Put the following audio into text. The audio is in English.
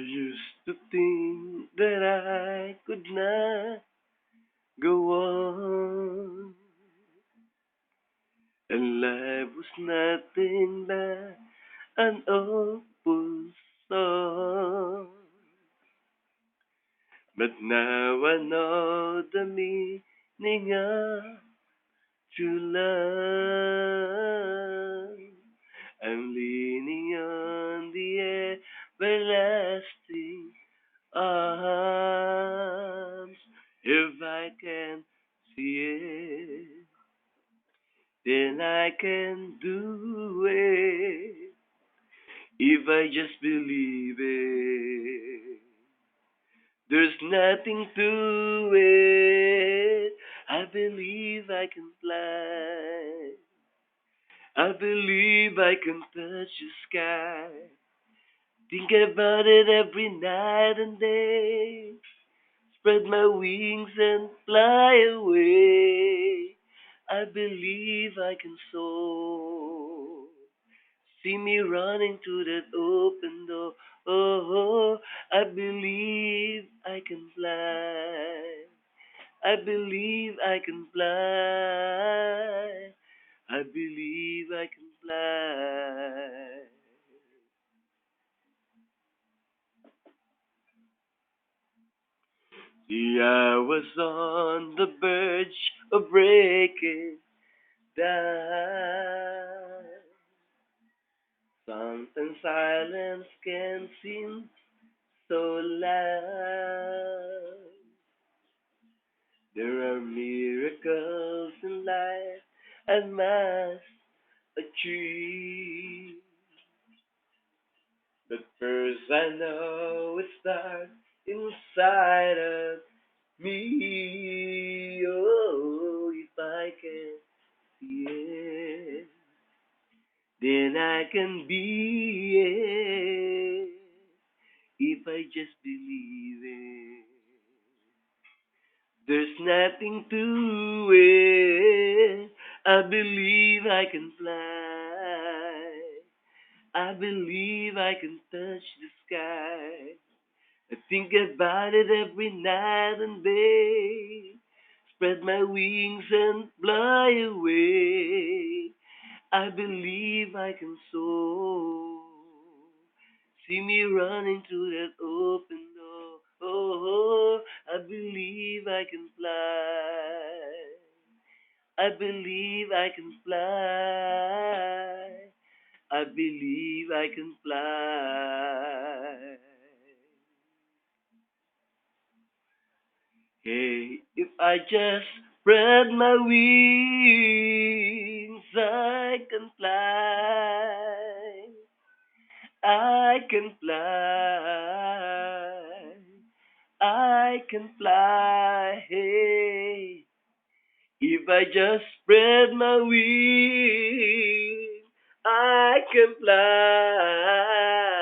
used to think that I could not go on, and life was nothing but an awful song. But now I know the meaning of true love. I'm leaning on the everlasting arms. If I can see it, then I can do it. If I just believe it, there's nothing to it. I believe I can fly. I believe I can touch the sky. Think about it every night and day. Spread my wings and fly away. I believe I can soar. See me running to that open door. Oh, I believe I can fly. I believe I can fly. I believe I can fly. See, I was on the verge of breaking down. Sometimes silence can seem so loud. There are miracles in life I must achieve. But first I know it's dark inside of me. Oh, if I can see it, then I can be it. If I just believe it, there's nothing to it. I believe I can fly. I believe I can touch the sky. I think about it every night and day. Spread my wings and fly away. I believe I can soar. See me running through that open door. Oh, I believe I can fly. I believe I can fly. I believe I can fly. Hey, if I just spread my wings, I can fly. I can fly. I can fly. Hey, if I just spread my wings, I can fly.